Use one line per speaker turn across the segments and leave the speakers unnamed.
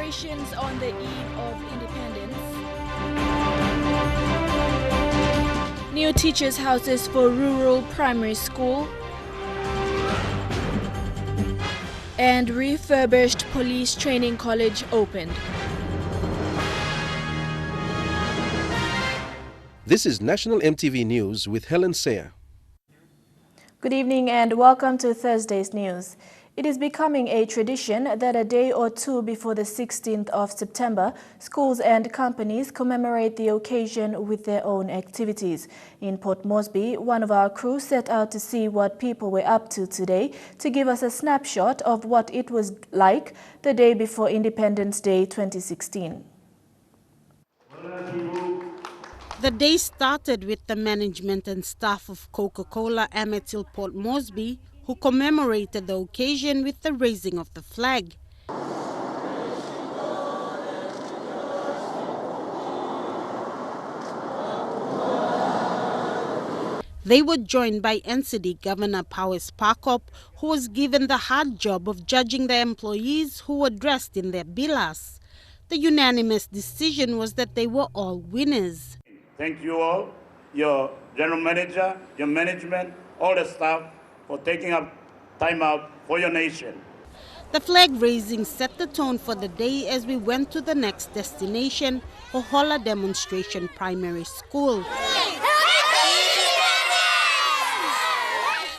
Celebrations on the eve of independence. New teachers' houses for rural primary school. And refurbished police training college opened.
This is National EMTV News with Helen Sayer.
Good evening and welcome to Thursday's news. It is becoming a tradition that a day or two before the 16th of September, schools and companies commemorate the occasion with their own activities. In Port Moresby, one of our crew set out to see what people were up to today to give us a snapshot of what it was like the day before Independence Day 2016.
The day started with the management and staff of Coca-Cola Amatil Port Moresby, who commemorated the occasion with the raising of the flag. They were joined by NCD Governor Powes Parkop, who was given the hard job of judging the employees who were dressed in their bilas. The unanimous decision was that they were all winners.
Thank you all, your general manager, your management, all the staff, for taking up time out for your nation.
The flag raising set the tone for the day as we went to the next destination, Hohola Demonstration Primary School.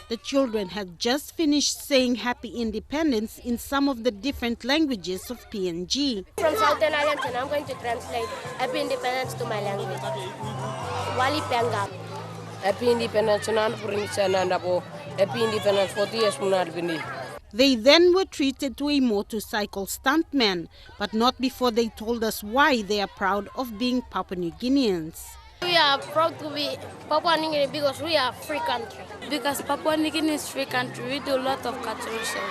The children had just finished saying Happy Independence in some of the different languages of PNG.
From Southern Islands, and I'm going to translate Happy Independence to my language. Wali Panga.
Happy Independence, Happy Independence 40 years.
They then were treated to a motorcycle stuntman, but not before they told us why they are proud of being Papua New Guineans.
We are proud to be Papua New Guinea because we are a free country.
Because Papua New Guinea is a free country, we do a lot of culturation.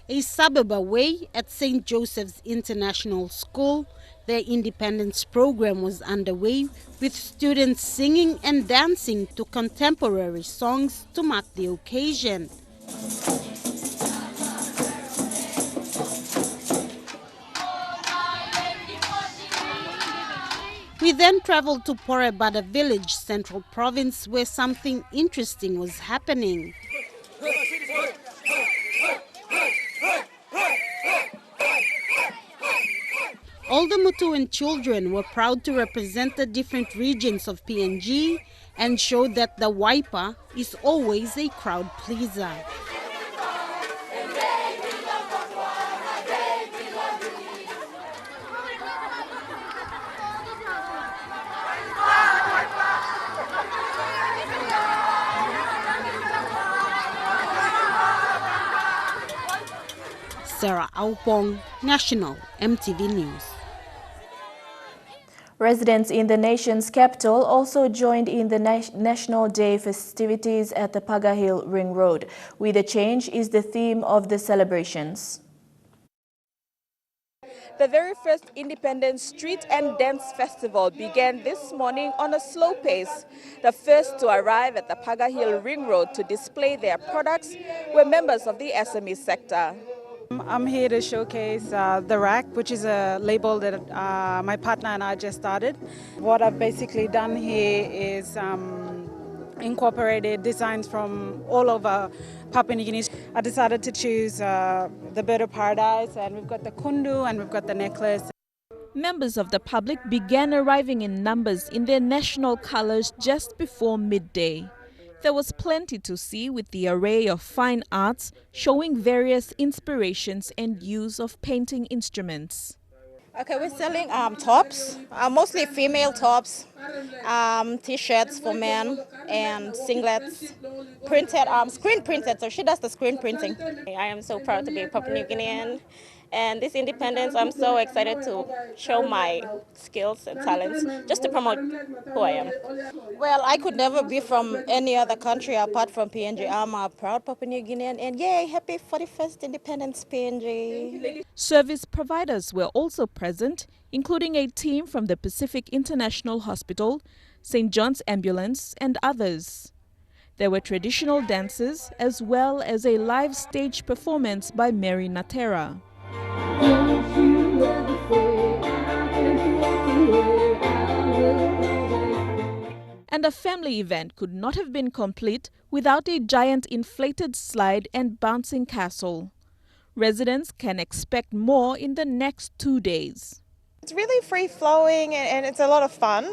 A suburb away at St. Joseph's International School, their independence program was underway with students singing and dancing to contemporary songs to mark the occasion. We then traveled to Porebada village, Central Province, where something interesting was happening. All the Mutuan children were proud to represent the different regions of PNG and showed that the Waipa is always a crowd pleaser. Sarah Aupong, National EMTV News.
Residents in the nation's capital also joined in the National Day festivities at the Paga Hill Ring Road. With a Change is the theme of the celebrations.
The very first Independence Street and Dance Festival began this morning on a slow pace. The first to arrive at the Paga Hill Ring Road to display their products were members of the SME sector.
I'm here to showcase The Rack, which is a label that my partner and I just started. What I've basically done here is incorporated designs from all over Papua New Guinea. I decided to choose the Bird of Paradise, and we've got the kundu and we've got the necklace.
Members of the public began arriving in numbers in their national colors just before midday. There was plenty to see with the array of fine arts showing various inspirations and use of painting instruments.
Okay, we're selling tops, mostly female tops, t-shirts for men, and singlets, printed, screen printed, so she does the screen printing. I am so proud to be a Papua New Guinean, and this independence, I'm so excited to show my skills and talents, just to promote who I am. Well, I could never be from any other country apart from PNG. I'm a proud Papua New Guinean, and yay, happy 41st independence, PNG.
Service providers were also present, including a team from the Pacific International Hospital, St. John's Ambulance, and others. There were traditional dances as well as a live stage performance by Mary Natera.
and a family event could not have been complete without a giant inflated slide and bouncing castle. Residents can expect more in the next 2 days.
It's really free-flowing and it's a lot of fun.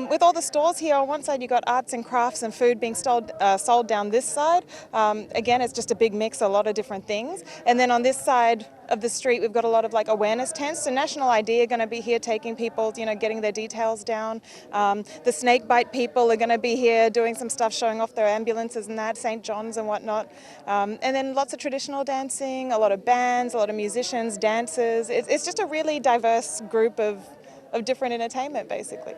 With all the stores here, on one side you've got arts and crafts and food being sold down this side. Again, it's just a big mix, a lot of different things. And then on this side of the street, we've got a lot of awareness tents. So National ID are going to be here taking people, getting their details down. The snake bite people are going to be here doing some stuff, showing off their ambulances and that, St. John's and whatnot. And then lots of traditional dancing, a lot of bands, a lot of musicians, dancers. It's just a really diverse group of different entertainment, basically.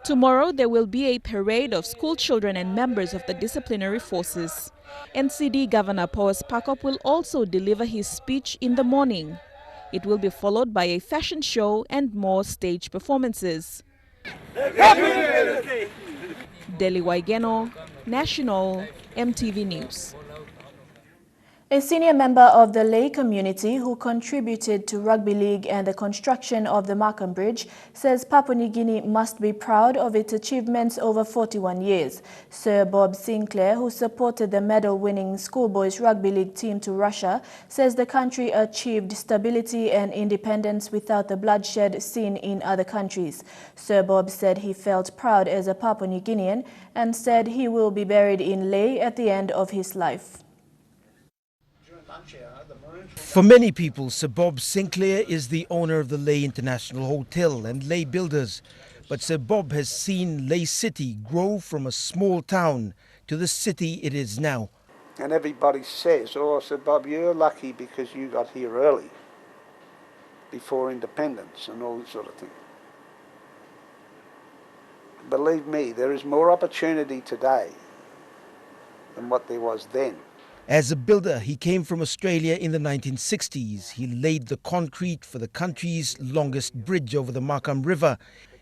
Tomorrow there will be a parade of school children and members of the disciplinary forces. NCD Governor Paul Spakop will also deliver his speech in the morning. It will be followed by a fashion show and more stage performances. Deli Waigeno, National EMTV News.
A senior member of the lay community who contributed to rugby league and the construction of the Markham Bridge says Papua New Guinea must be proud of its achievements over 41 years. Sir Bob Sinclair, who supported the medal-winning schoolboys rugby league team to Russia, says the country achieved stability and independence without the bloodshed seen in other countries. Sir Bob said he felt proud as a Papua New Guinean and said he will be buried in Lae at the end of his life.
For many people, Sir Bob Sinclair is the owner of the Lae International Hotel and Lae Builders. But Sir Bob has seen Lae City grow from a small town to the city it is now.
And everybody says, oh, Sir Bob, you're lucky because you got here early, before independence and all that sort of thing. Believe me, there is more opportunity today than what there was then.
As a builder, he came from Australia in the 1960s. He laid the concrete for the country's longest bridge over the Markham River.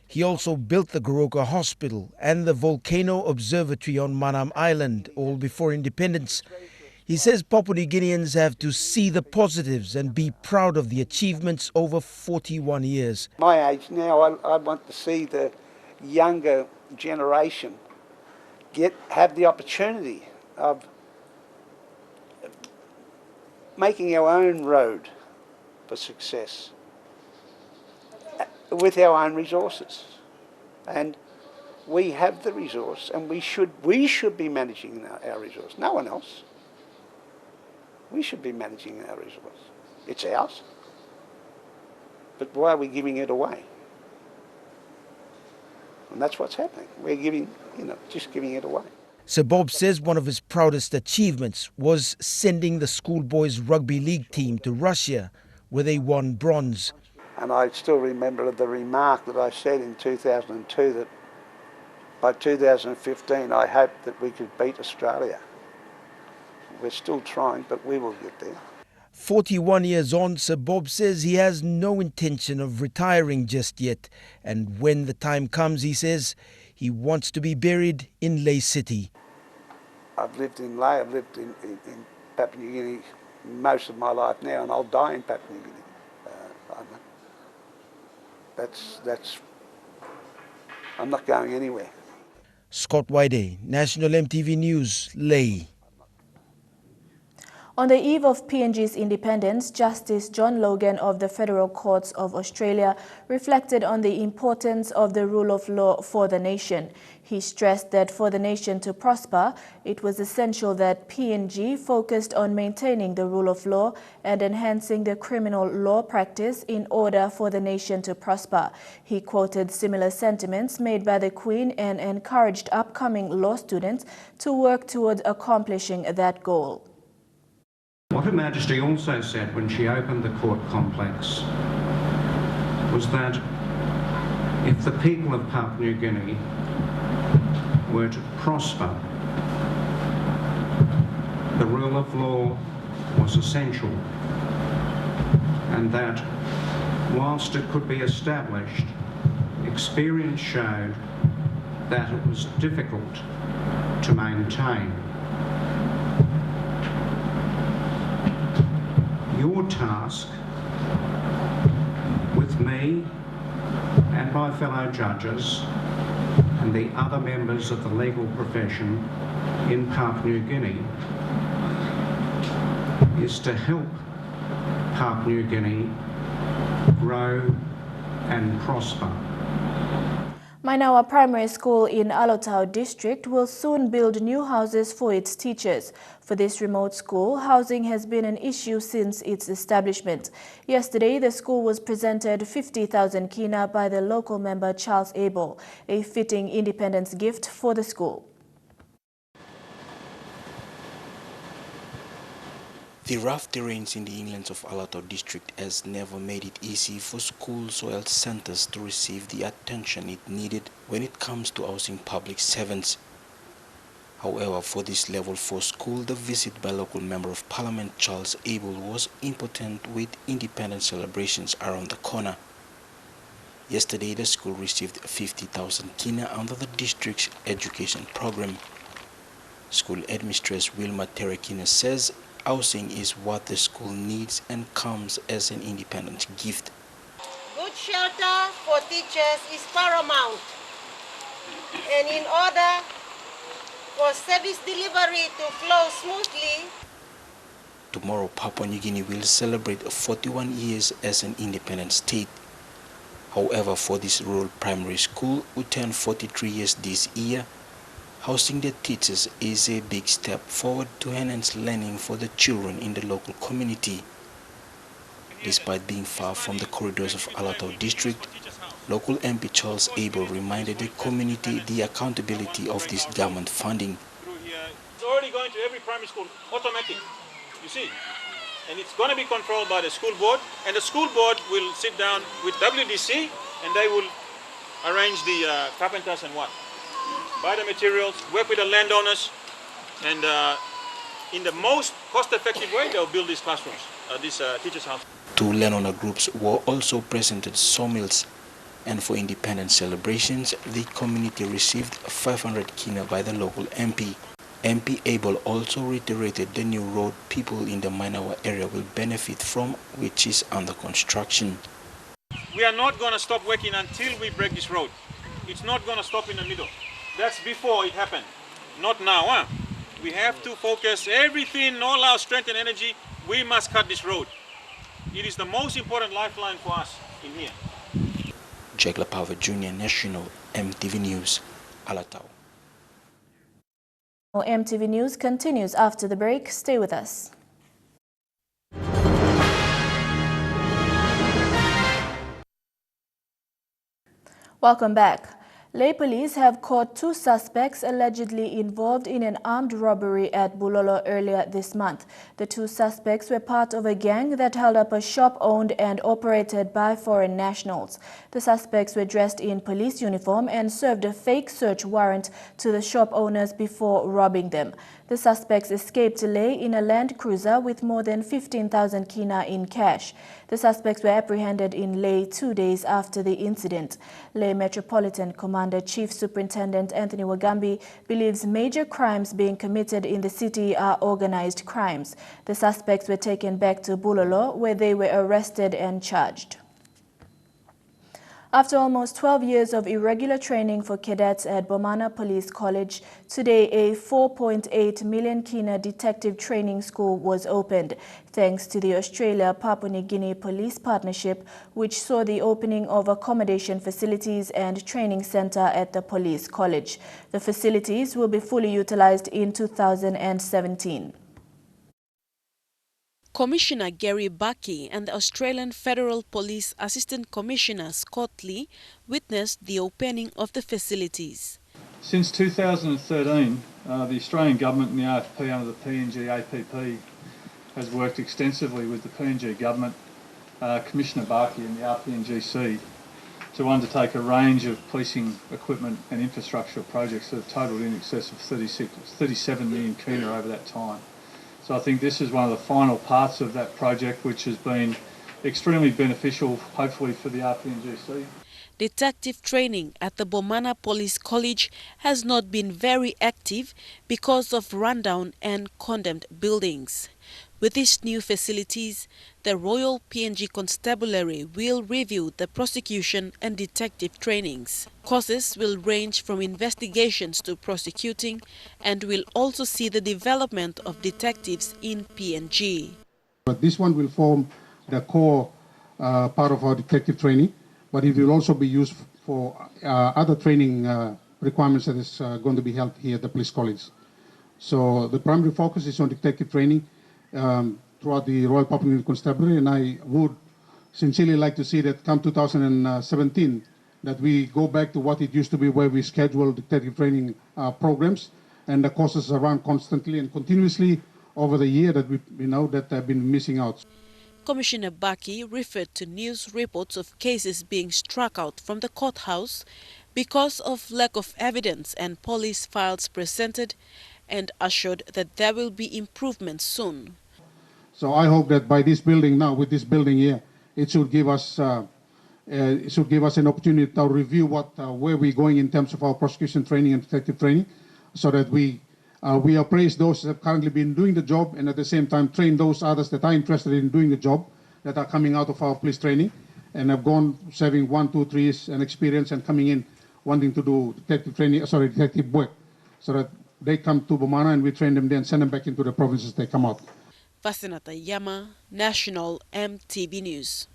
He also built the Goroka Hospital and the Volcano Observatory on Manam Island, all before independence. He says Papua New Guineans have to see the positives and be proud of the achievements over 41 years.
My age now, I want to see the younger generation have the opportunity of making our own road for success with our own resources. And we have the resource and we should be managing our resource. No one else. We should be managing our resource. It's ours. But why are we giving it away? And that's what's happening. We're giving, just giving it away.
Sir Bob says one of his proudest achievements was sending the schoolboys rugby league team to Russia, where they won bronze.
And I still remember the remark that I said in 2002 that by 2015 I hoped that we could beat Australia. We're still trying, but we will get there.
41 years on, Sir Bob says he has no intention of retiring just yet. And when the time comes, he says, he wants to be buried in Lae City.
I've lived in Lae, I've lived in Papua New Guinea most of my life now, and I'll die in Papua New Guinea. I'm not going anywhere.
Scott Waide, National EMTV News, Lae.
On the eve of PNG's independence, Justice John Logan of the Federal Courts of Australia reflected on the importance of the rule of law for the nation. He stressed that for the nation to prosper, it was essential that PNG focused on maintaining the rule of law and enhancing the criminal law practice in order for the nation to prosper. He quoted similar sentiments made by the Queen and encouraged upcoming law students to work towards accomplishing that goal.
What Her Majesty also said when she opened the court complex was that if the people of Papua New Guinea were to prosper, the rule of law was essential, and that whilst it could be established, experience showed that it was difficult to maintain. Your task with me and my fellow judges and the other members of the legal profession in Papua New Guinea is to help Papua New Guinea grow and prosper.
Mainawa Primary School in Alotau District will soon build new houses for its teachers. For this remote school, housing has been an issue since its establishment. Yesterday, the school was presented 50,000 kina by the local member Charles Abel, a fitting independence gift for the school.
The rough terrains in the inlands of Alotau district has never made it easy for schools or health centers to receive the attention it needed when it comes to housing public servants. However, for this level 4 school, the visit by local Member of Parliament Charles Abel was important with independence celebrations around the corner. Yesterday, the school received 50,000 kina under the district's education program. School Administrator Wilma Terekina says housing is what the school needs and comes as an independent gift.
Good shelter for teachers is paramount, and in order for service delivery to flow smoothly.
Tomorrow, Papua New Guinea will celebrate 41 years as an independent state. However, for this rural primary school, who turned 43 years this year, housing the teachers is a big step forward to enhance learning for the children in the local community. Despite being far from the corridors of Alotau district, local MP Charles Abel reminded the community the accountability of this government funding.
It's already going to every primary school, automatic, you see. And it's going to be controlled by the school board, and the school board will sit down with WDC and they will arrange the carpenters and what? Buy the materials, work with the landowners, and in the most cost-effective way, they'll build these classrooms, these teachers' houses.
2 landowner groups were also present at sawmills, and for independence celebrations, the community received 500 kina by the local MP. MP Abel also reiterated the new road people in the Mainawa area will benefit from, which is under construction.
We are not going to stop working until we break this road. It's not going to stop in the middle. That's before it happened, not now. Huh? We have to focus everything, all our strength and energy. We must cut this road. It is the most important lifeline for us in here.
Jack Lapava Jr. National, EMTV News, Alotau.
EMTV News continues after the break. Stay with us. Welcome back. Lay police have caught 2 suspects allegedly involved in an armed robbery at Bulolo earlier this month. The 2 suspects were part of a gang that held up a shop owned and operated by foreign nationals. The suspects were dressed in police uniform and served a fake search warrant to the shop owners before robbing them. The suspects escaped Lay in a Land Cruiser with more than 15,000 kina in cash. The suspects were apprehended in Lay 2 days after the incident. Lay Metropolitan Commander Chief Superintendent Anthony Wagambi believes major crimes being committed in the city are organized crimes. The suspects were taken back to Bulolo, where they were arrested and charged. After almost 12 years of irregular training for cadets at Bomana Police College, today a 4.8 million kina detective training school was opened, thanks to the Australia-Papua New Guinea Police Partnership, which saw the opening of accommodation facilities and training center at the police college. The facilities will be fully utilized in 2017.
Commissioner Gary Bucky and the Australian Federal Police Assistant Commissioner Scott Lee witnessed the opening of the facilities.
Since 2013, the Australian Government and the AFP under the PNG APP has worked extensively with the PNG Government, Commissioner Bucky and the RPNGC to undertake a range of policing equipment and infrastructural projects that have totalled in excess of 37 million kina over that time. So I think this is one of the final parts of that project, which has been extremely beneficial, hopefully, for the RPNGC.
Detective training at the Bomana Police College has not been very active because of rundown and condemned buildings. With these new facilities, the Royal PNG Constabulary will review the prosecution and detective trainings. Courses will range from investigations to prosecuting and will also see the development of detectives in PNG.
But this one will form the core part of our detective training, but it will also be used for other training requirements that is going to be held here at the police college. So the primary focus is on detective training throughout the Royal Public Constabulary, and I would sincerely like to see that come 2017 that we go back to what it used to be, where we schedule detective training programs, and the courses are run constantly and continuously over the year that we know that have been missing out.
Commissioner Baki referred to news reports of cases being struck out from the courthouse because of lack of evidence and police files presented, and assured that there will be improvements soon.
So I hope that by this building now, with this building here, it should give us an opportunity to review where we're going in terms of our prosecution training and detective training, so that we appraise those that have currently been doing the job, and at the same time train those others that are interested in doing the job, that are coming out of our police training and have gone serving 1, 2, 3 years and experience and coming in wanting to do detective work, so that they come to Bomana and we train them there and send them back into the provinces they come out.
Vasinata Yama, National EMTV News.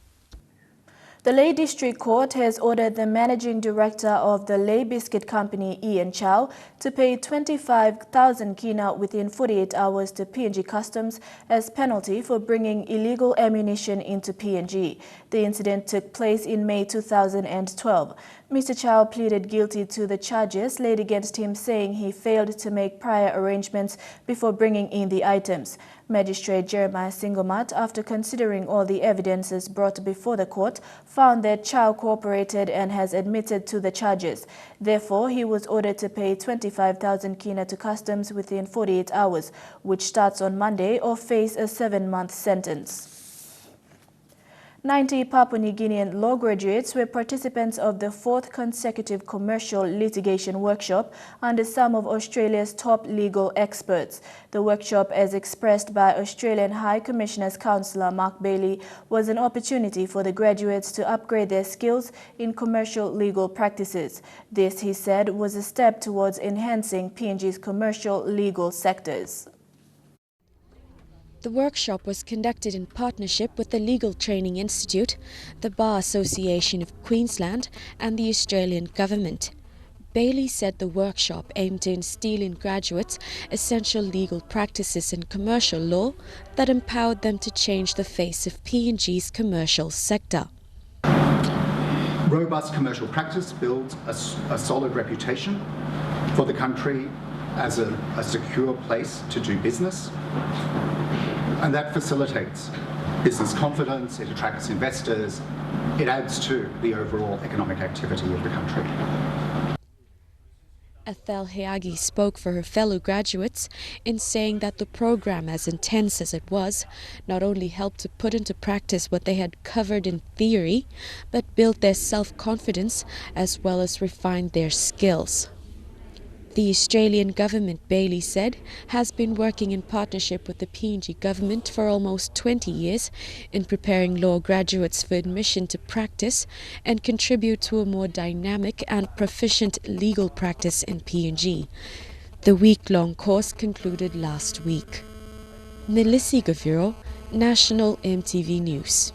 The Leh District Court has ordered the Managing Director of the Leh Biscuit Company, Ian Chow, to pay 25,000 kina within 48 hours to PNG Customs as penalty for bringing illegal ammunition into PNG. The incident took place in May 2012. Mr. Chow pleaded guilty to the charges laid against him, saying he failed to make prior arrangements before bringing in the items. Magistrate Jeremiah Singomat, after considering all the evidences brought before the court, found that Chow cooperated and has admitted to the charges. Therefore, he was ordered to pay 25,000 kina to Customs within 48 hours, which starts on Monday, or face a 7-month sentence. 90 Papua New Guinean law graduates were participants of the 4th consecutive commercial litigation workshop under some of Australia's top legal experts. The workshop, as expressed by Australian High Commissioner's Counsellor Mark Bailey, was an opportunity for the graduates to upgrade their skills in commercial legal practices. This, he said, was a step towards enhancing PNG's commercial legal sectors.
The workshop was conducted in partnership with the Legal Training Institute, the Bar Association of Queensland and the Australian Government. Bailey said the workshop aimed to instill in graduates essential legal practices in commercial law that empowered them to change the face of PNG's commercial sector.
Robust commercial practice builds a solid reputation for the country as a secure place to do business. And that facilitates business confidence, it attracts investors, it adds to the overall economic activity of the country.
Ethel Heagi spoke for her fellow graduates in saying that the program, as intense as it was, not only helped to put into practice what they had covered in theory, but built their self-confidence as well as refined their skills. The Australian government, Bailey said, has been working in partnership with the PNG government for almost 20 years in preparing law graduates for admission to practice and contribute to a more dynamic and proficient legal practice in PNG. The week-long course concluded last week. Nelisi Gaviro, National EMTV News.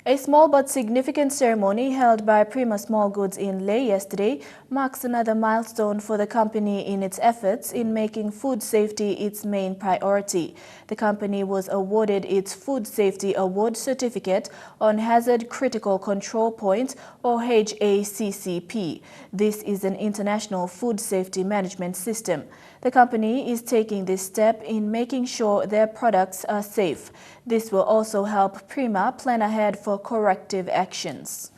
A small but significant ceremony held by Prima Small Goods in Leh yesterday marks another milestone for the company in its efforts in making food safety its main priority. The company was awarded its Food Safety Award Certificate on Hazard Critical Control Point, or HACCP. This is an international food safety management system. The company is taking this step in making sure their products are safe. This will also help Prima plan ahead for corrective actions.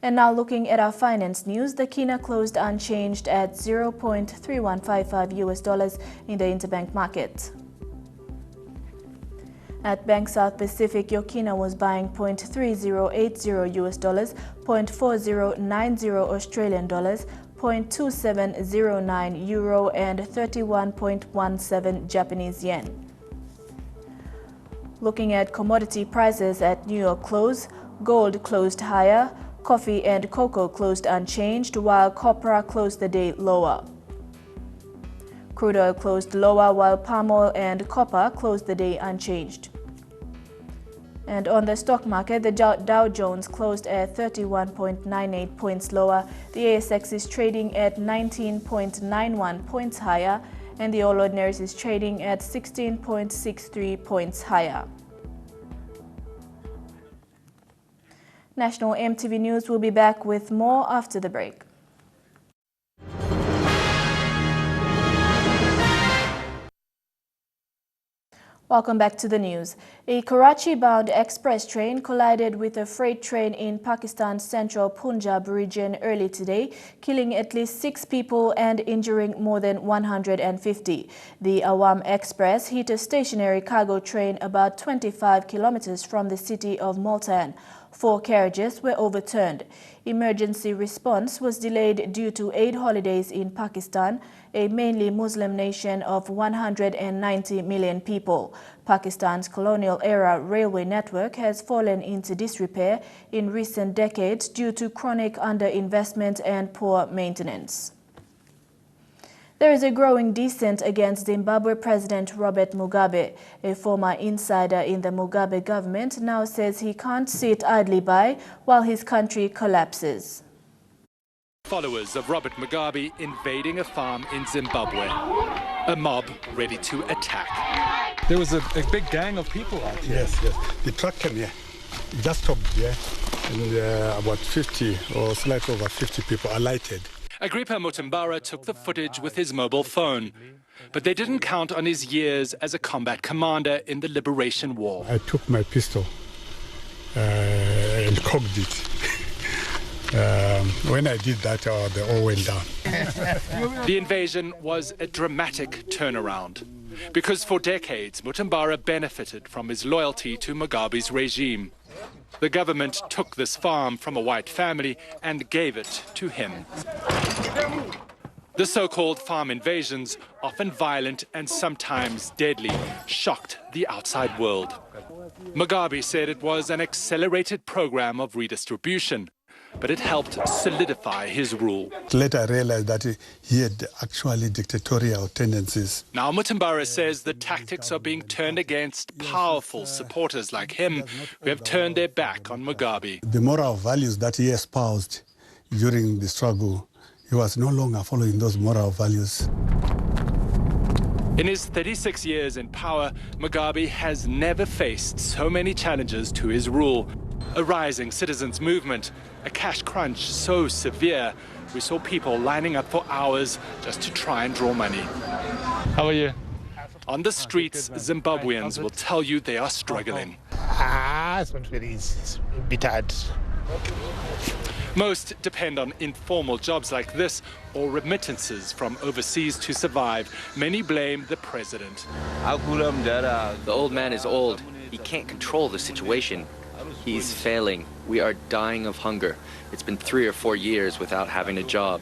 And now looking at our finance news, the kina closed unchanged at $0.3155 in the interbank market. At Bank South Pacific, your kina was buying $0.3080 US, $0.4090 Australian dollars, 0.2709 euro and 31.17 Japanese yen. Looking at commodity prices at New York close, gold closed higher, coffee and cocoa closed unchanged, while copra closed the day lower. Crude oil closed lower, while palm oil and copper closed the day unchanged. And on the stock market, the Dow Jones closed at 31.98 points lower, the ASX is trading at 19.91 points higher, and the All Ordinaries is trading at 16.63 points higher. National EMTV News will be back with more after the break. Welcome back to the news. A Karachi-bound express train collided with a freight train in Pakistan's central Punjab region early today, killing at least 6 people and injuring more than 150. The Awam Express hit a stationary cargo train about 25 kilometers from the city of Multan. 4 carriages were overturned. Emergency response was delayed due to Eid holidays in Pakistan, a mainly Muslim nation of 190 million people. Pakistan's colonial-era railway network has fallen into disrepair in recent decades due to chronic underinvestment and poor maintenance. There is a growing dissent against Zimbabwe President Robert Mugabe. A former insider in the Mugabe government now says he can't sit idly by while his country collapses.
Followers of Robert Mugabe invading a farm in Zimbabwe. A mob ready to attack.
There was a big gang of people out here.
Yes. The truck came here. It just stopped here. And about 50 or slightly over 50 people alighted.
Agrippa Mutambara took the footage with his mobile phone. But they didn't count on his years as a combat commander in the Liberation War.
I took my pistol and cocked it. When I did that, they all went down.
The invasion was a dramatic turnaround, because for decades Mutambara benefited from his loyalty to Mugabe's regime. The government took this farm from a white family and gave it to him. The so-called farm invasions, often violent and sometimes deadly, shocked the outside world. Mugabe said it was an accelerated program of redistribution, but it helped solidify his rule.
Later I realized that he had actually dictatorial tendencies.
Now Mutambara says the tactics are being turned against powerful supporters like him who have turned their back on Mugabe.
The moral values that he espoused during the struggle, he was no longer following those moral values.
In his 36 years in power, Mugabe has never faced so many challenges to his rule. A rising citizens' movement, a cash crunch so severe, we saw people lining up for hours just to try and draw money.
How are you?
On the streets, Zimbabweans will tell you they are struggling.
It's not very easy. It's a bit hard.
Most depend on informal jobs like this or remittances from overseas to survive. Many blame the president.
The old man is old. He can't control the situation. He's failing. We are dying of hunger. It's been 3 or 4 years without having a job.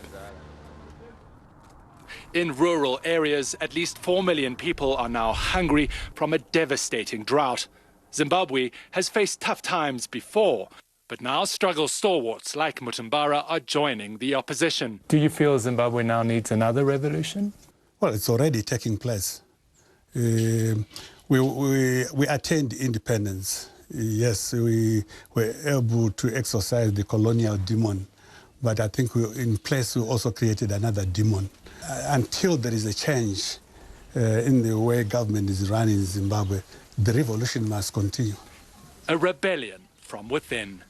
In rural areas, at least 4 million people are now hungry from a devastating drought. Zimbabwe has faced tough times before, but now struggle stalwarts like Mutambara are joining the opposition.
Do you feel Zimbabwe now needs another revolution?
Well, it's already taking place. We attained independence. Yes, we were able to exorcise the colonial demon, but I think in place we also created another demon. Until there is a change in the way government is run in Zimbabwe, the revolution must continue.
A rebellion from within.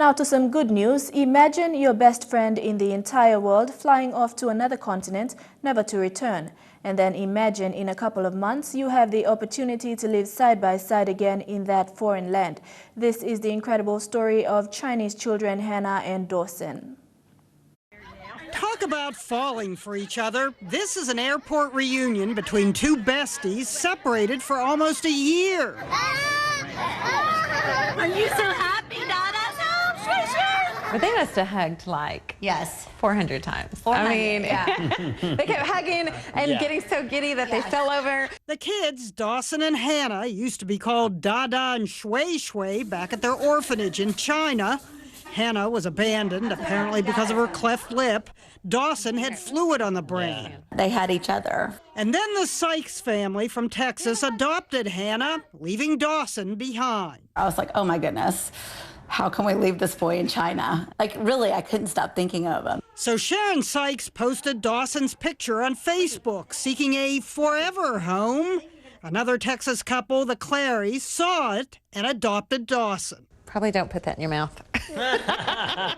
Now to some good news. Imagine your best friend in the entire world flying off to another continent, never to return. And then imagine in a couple of months you have the opportunity to live side by side again in that foreign land. This is the incredible story of Chinese children Hannah and Dawson.
Talk about falling for each other. This is an airport reunion between 2 besties separated for almost a year.
Are you so happy, Dada?
But they must have hugged like 400 times.
400,
I mean,
yeah.
they kept hugging and getting so giddy that they fell over.
The kids, Dawson and Hannah, used to be called Dada and Shui Shui back at their orphanage in China. Hannah was abandoned, apparently because of her cleft lip. Dawson had fluid on the brain.
They had each other.
And then the Sykes family from Texas adopted Hannah, leaving Dawson behind.
I was like, oh my goodness, how can we leave this boy in China? Like, really, I couldn't stop thinking of him.
So Sharon Sykes posted Dawson's picture on Facebook, seeking a forever home. Another Texas couple, the Clarys, saw it and adopted Dawson.
Probably don't put that in your mouth.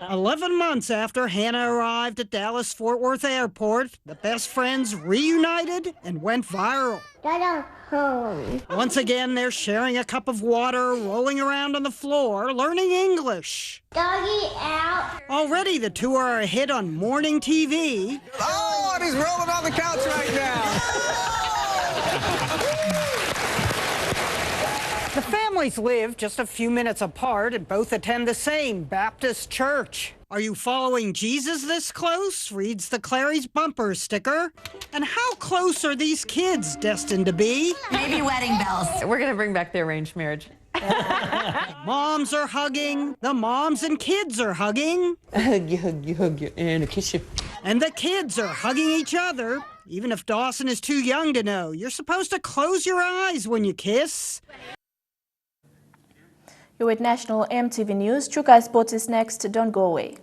11 months after Hannah arrived at Dallas-Fort Worth Airport, the best friends reunited and went viral.
Dada home.
Once again, they're sharing a cup of water, rolling around on the floor, learning English.
Doggy out.
Already, the two are a hit on morning TV.
Oh, and he's rolling on the couch right now.
The families live just a few minutes apart and both attend the same Baptist church. Are you following Jesus this close? Reads the Clarys bumper sticker. And how close are these kids destined to be?
Maybe wedding bells.
We're going to bring back the arranged marriage.
The moms are hugging. The moms and kids are hugging.
I hug you, and I kiss you.
And the kids are hugging each other. Even if Dawson is too young to know, you're supposed to close your eyes when you kiss.
You're with National EMTV News. Chukai Sports is next. Don't go away.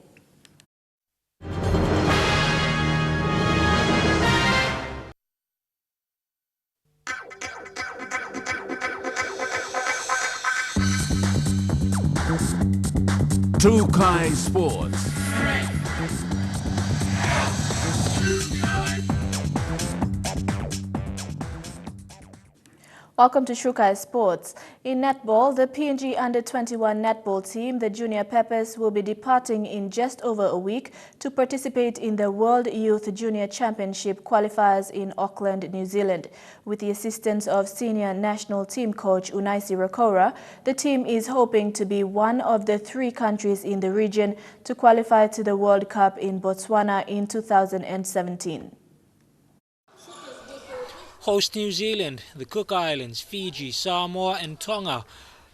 Chukai Sports.
Welcome to Chukai Sports. In netball, the PNG Under-21 netball team, the Junior Peppers, will be departing in just over a week to participate in the World Youth Junior Championship qualifiers in Auckland, New Zealand. With the assistance of senior national team coach Unaisi Rakora, the team is hoping to be one of the 3 countries in the region to qualify to the World Cup in Botswana in 2017.
Host New Zealand, the Cook Islands, Fiji, Samoa and Tonga,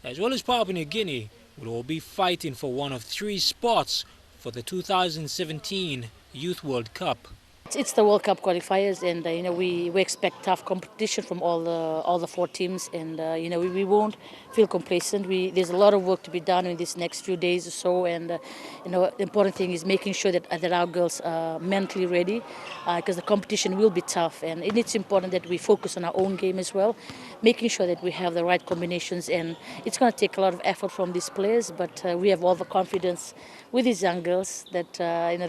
as well as Papua New Guinea, will all be fighting for one of 3 spots for the 2017 Youth World Cup.
It's the World Cup qualifiers, and we expect tough competition from all the 4 teams, and we won't feel complacent. There's a lot of work to be done in these next few days or so, and the important thing is making sure that our girls are mentally ready, because the competition will be tough, and it's important that we focus on our own game as well, making sure that we have the right combinations, and it's going to take a lot of effort from these players, but we have all the confidence with these young girls that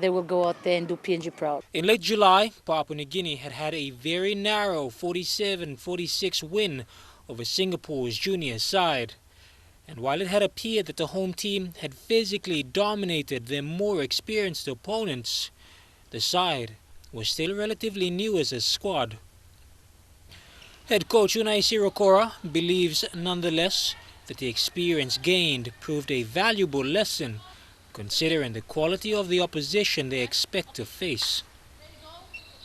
they will go out there and do PNG proud.
In late July, Papua New Guinea had a very narrow 47-46 win over Singapore's junior side. And while it had appeared that the home team had physically dominated their more experienced opponents, the side was still relatively new as a squad. Head coach Unaisi Rakora believes nonetheless that the experience gained proved a valuable lesson considering the quality of the opposition they expect to face.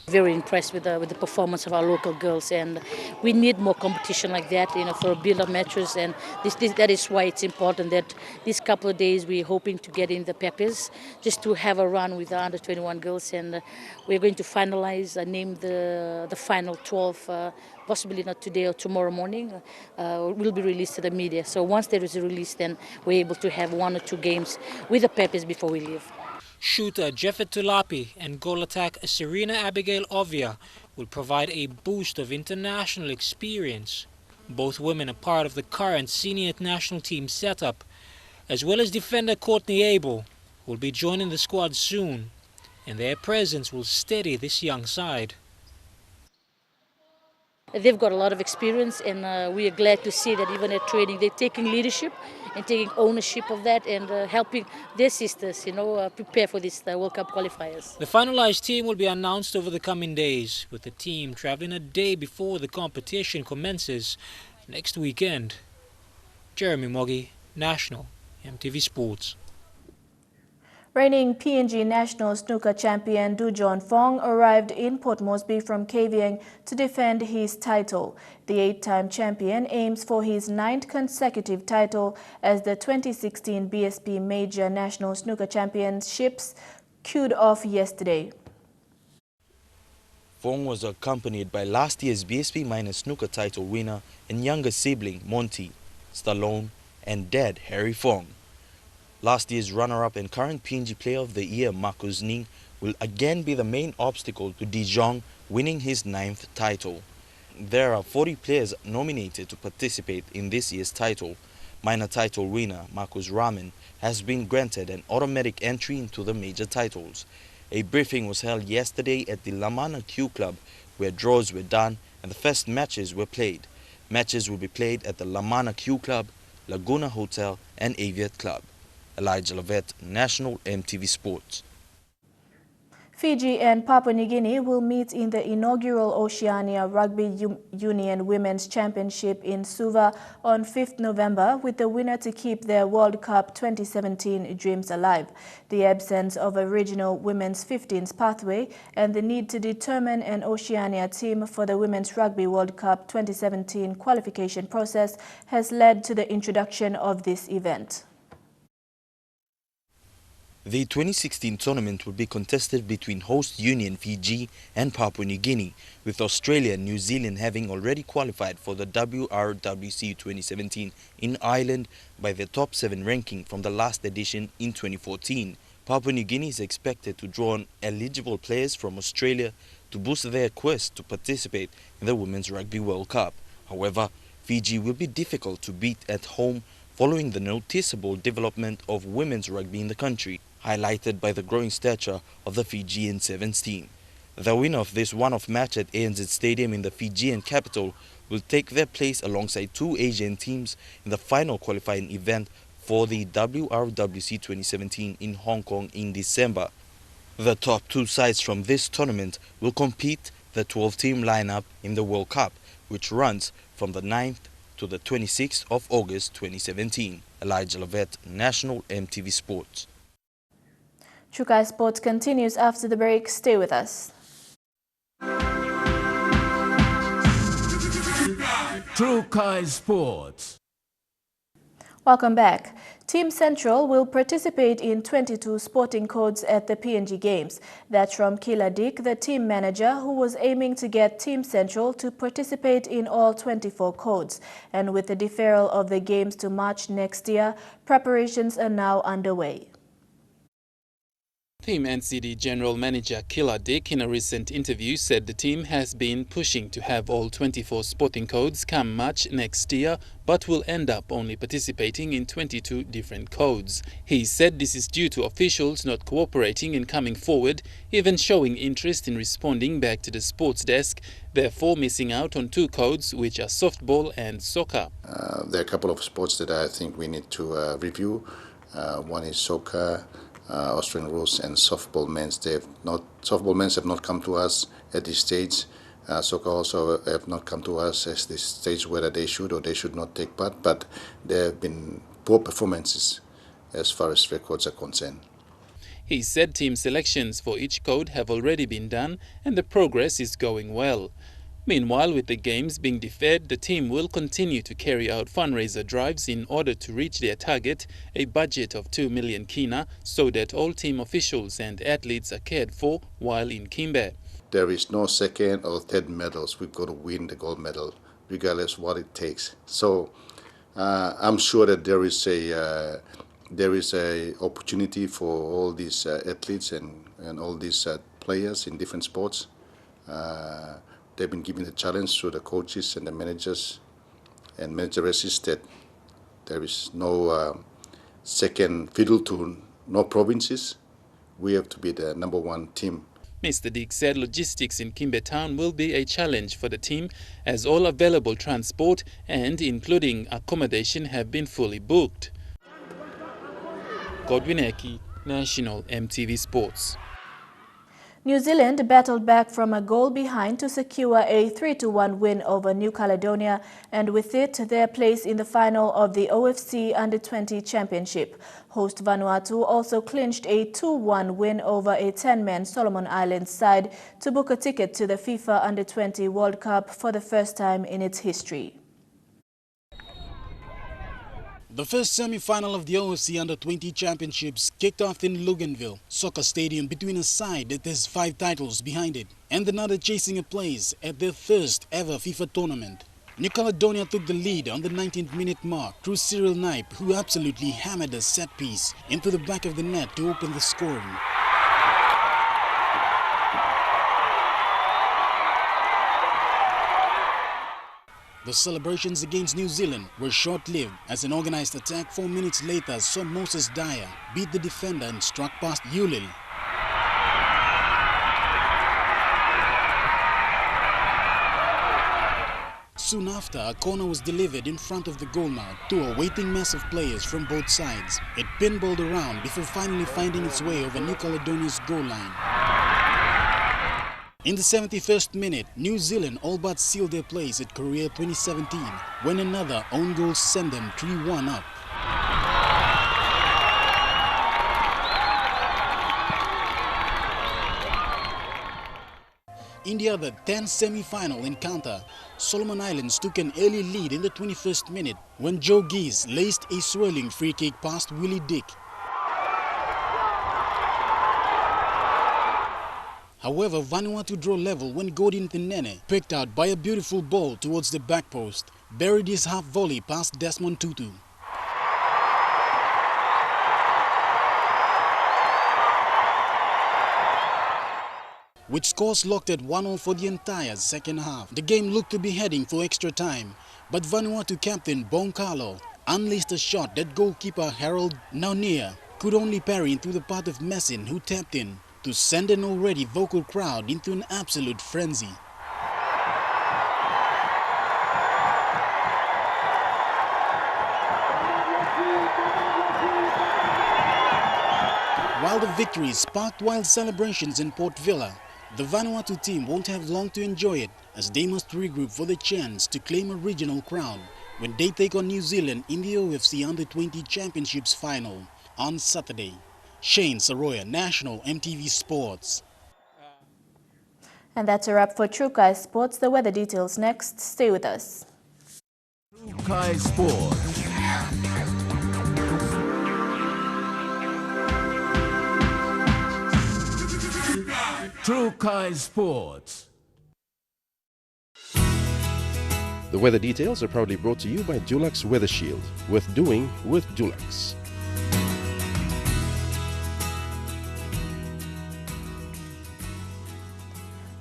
Very impressed with the performance of our local girls, and we need more competition like that, for build-up matches, and that is why it's important that these couple of days we're hoping to get in the Peppers just to have a run with the under-21 girls, and we're going to finalize, name the final 12, possibly not today or tomorrow morning, will be released to the media. So once there is a release, then we're able to have 1 or 2 games with the Peppers before we leave.
Shooter Jeffet Tulapi and goal attack Serena Abigail Ovia will provide a boost of international experience. Both women are part of the current senior national team setup, as well as defender Courtney Abel, who will be joining the squad soon, and their presence will steady this young side.
They've got a lot of experience, and we are glad to see that even at training they're taking leadership and taking ownership of that, and helping their sisters, prepare for this World Cup qualifiers.
The finalized team will be announced over the coming days, with the team traveling a day before the competition commences next weekend. Jeremy Moggy, National EMTV Sports.
Reigning PNG national snooker champion Du Fong arrived in Port Moresby from KVN to defend his title. The 8-time champion aims for his 9th consecutive title as the 2016 BSP Major National Snooker Championships queued off yesterday.
Fong was accompanied by last year's BSP Minor Snooker title winner and younger sibling Monty, Stallone, and dad Harry Fong. Last year's runner-up and current PNG Player of the Year Marcus Ning will again be the main obstacle to De Jong winning his 9th title. There are 40 players nominated to participate in this year's title. Minor title winner Marcus Raman has been granted an automatic entry into the major titles. A briefing was held yesterday at the Lamana Q Club where draws were done and the first matches were played. Matches will be played at the Lamana Q Club, Laguna Hotel and Aviat Club. Elijah Lavet, National MTV Sports.
Fiji and Papua New Guinea will meet in the inaugural Oceania Rugby Union Women's Championship in Suva on 5th November with the winner to keep their World Cup 2017 dreams alive. The absence of a regional women's 15s pathway and the need to determine an Oceania team for the Women's Rugby World Cup 2017 qualification process has led to the introduction of this event.
The 2016 tournament will be contested between host Union Fiji and Papua New Guinea, with Australia and New Zealand having already qualified for the WRWC 2017 in Ireland by their top 7 ranking from the last edition in 2014. Papua New Guinea is expected to draw on eligible players from Australia to boost their quest to participate in the Women's Rugby World Cup. However, Fiji will be difficult to beat at home following the noticeable development of women's rugby in the country, highlighted by the growing stature of the Fijian Sevens team. The winner of this one-off match at ANZ Stadium in the Fijian capital will take their place alongside 2 Asian teams in the final qualifying event for the WRWC 2017 in Hong Kong in December. The top 2 sides from this tournament will compete the 12-team lineup in the World Cup, which runs from the 9th to the 26th of August 2017. Elijah Lavet, National MTV Sports.
Chukai Sports continues after the break. Stay with us.
Chukai Sports.
Welcome back. Team Central will participate in 22 sporting codes at the PNG Games. That's from Kila Dick, the team manager, who was aiming to get Team Central to participate in all 24 codes. And with the deferral of the Games to March next year, preparations are now underway.
Team NCD General Manager Kila Dick in a recent interview said the team has been pushing to have all 24 sporting codes come March next year, but will end up only participating in 22 different codes. He said this is due to officials not cooperating and coming forward, even showing interest in responding back to the sports desk, therefore missing out on 2 codes, which are softball and soccer.
There are a couple of sports that I think we need to review. One is soccer, Australian rules, and softball men's. Softball men's have not come to us at this stage. Soccer also have not come to us at this stage whether they should or they should not take part, but there have been poor performances as far as records are concerned.
He said team selections for each code have already been done and the progress is going well. Meanwhile, with the games being deferred, the team will continue to carry out fundraiser drives in order to reach their target, a budget of 2 million kina, so that all team officials and athletes are cared for while in Kimbe.
There is no second or third medals. We've got to win the gold medal, regardless what it takes. So I'm sure that there is a opportunity for all these athletes and all these players in different sports. They've been given the challenge to the coaches and the managers and manageresses that there is no second fiddle to no provinces. We have to be the #1 team.
Mr. Dick said logistics in Kimbe Town will be a challenge for the team as all available transport and including accommodation have been fully booked. Godwin Eki, National MTV Sports.
New Zealand battled back from a goal behind to secure a 3-1 win over New Caledonia, and with it, their place in the final of the OFC Under-20 Championship. Host Vanuatu also clinched a 2-1 win over a 10-man Solomon Islands side to book a ticket to the FIFA Under-20 World Cup for the first time in its history.
The first semi-final of the OFC Under-20 Championships kicked off in Luganville Soccer Stadium between a side that has 5 titles behind it and another chasing a place at their first ever FIFA tournament. New Caledonia took the lead on the 19th minute mark through Cyril Knipe, who absolutely hammered a set piece into the back of the net to open the scoring. The celebrations against New Zealand were short-lived as an organized attack 4 minutes later saw Moses Dyer beat the defender and struck past Yulil. Soon after, a corner was delivered in front of the goal mouth to a waiting mass of players from both sides. It pinballed around before finally finding its way over New Caledonia's goal line. In the 71st minute, New Zealand all but sealed their place at Korea 2017 when another own goal sent them 3-1 up. In the other 10th semi-final encounter, Solomon Islands took an early lead in the 21st minute when Joe Geese laced a swirling free kick past Willie Dick. However, Vanuatu drew level when Godin Tenene, picked out by a beautiful ball towards the back post, buried his half volley past Desmond Tutu. With scores locked at 1-0 for the entire second half, the game looked to be heading for extra time, but Vanuatu captain Bon Carlo unleashed a shot that goalkeeper Harold Naunia could only parry into the path of Messin, who tapped in to send an already vocal crowd into an absolute frenzy. While the victory sparked wild celebrations in Port Vila, the Vanuatu team won't have long to enjoy it, as they must regroup for the chance to claim a regional crown when they take on New Zealand in the OFC Under-20 Championships final on Saturday. Shane Saroya, National EMTV Sports.
And that's a wrap for True Kai Sports. The weather details next. Stay with us.
True Kai Sports. True Kai Sports.
The weather details are proudly brought to you by Dulux Weather Shield. Worth doing with Dulux.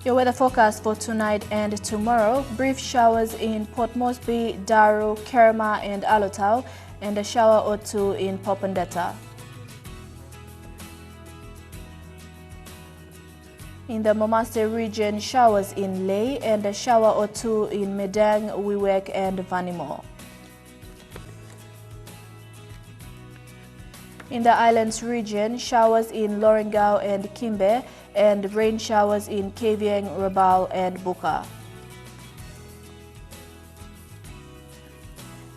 Your weather forecast for tonight and tomorrow: brief showers in Port Moresby, Daru, Kerema and Alotau, and a shower or two in Popondetta. In the Momase region, showers in Ley and a shower or two in Medang, Wewak and Vanimo. In the Islands region, showers in Lorengau and Kimbe, and rain showers in Kavieng, Rabaul and Buka.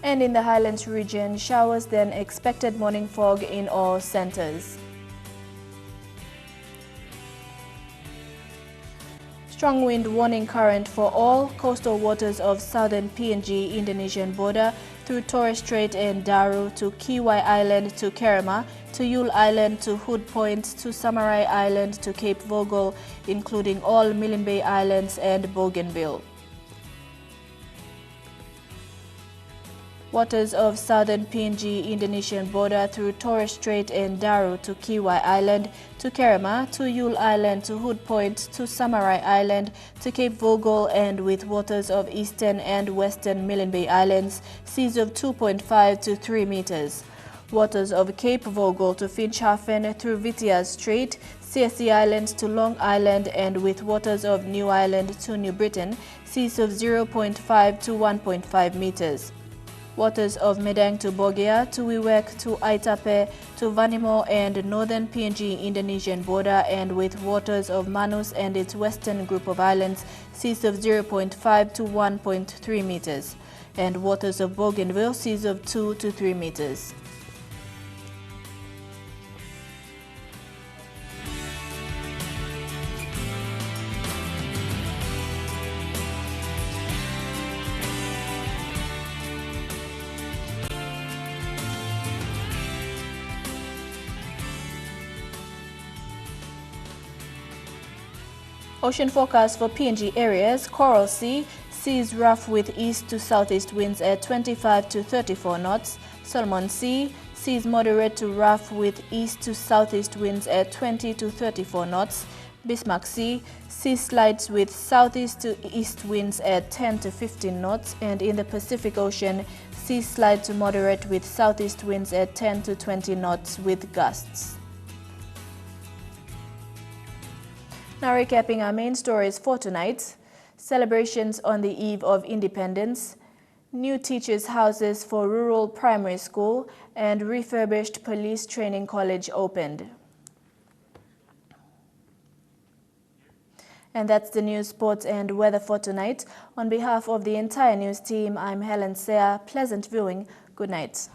And in the Highlands region, showers, then expected morning fog in all centers. Strong wind warning current for all coastal waters of southern PNG Indonesian border through Torres Strait and Daru to Kiwai Island to Kerema, to Yule Island to Hood Point, to Samarai Island to Cape Vogel, including all Milne Bay Islands and Bougainville. Waters of southern PNG Indonesian border through Torres Strait and Daru to Kiwai Island, to Kerema, to Yule Island, to Hood Point, to Samarai Island, to Cape Vogel, and with waters of eastern and western Milne Bay Islands, seas of 2.5 to 3 meters. Waters of Cape Vogel to Finchhafen through Vitiaz Strait, CSE Island to Long Island, and with waters of New Island to New Britain, seas of 0.5 to 1.5 meters. Waters of Medang to Bogia, to Wewak to Aitape, to Vanimo and northern PNG Indonesian border, and with waters of Manus and its western group of islands, seas of 0.5 to 1.3 meters, and waters of Bougainville, seas of 2 to 3 meters. Ocean forecast for PNG areas: Coral Sea, seas rough with east to southeast winds at 25 to 34 knots. Solomon Sea, seas moderate to rough with east to southeast winds at 20 to 34 knots. Bismarck Sea, sea slides with southeast to east winds at 10 to 15 knots. And in the Pacific Ocean, sea slide to moderate with southeast winds at 10 to 20 knots with gusts. Now recapping our main stories for tonight: celebrations on the eve of independence, new teachers' houses for rural primary school, and refurbished police training college opened. And that's the news, sports and weather for tonight. On behalf of the entire news team, I'm Helen Sea. Pleasant viewing. Good night.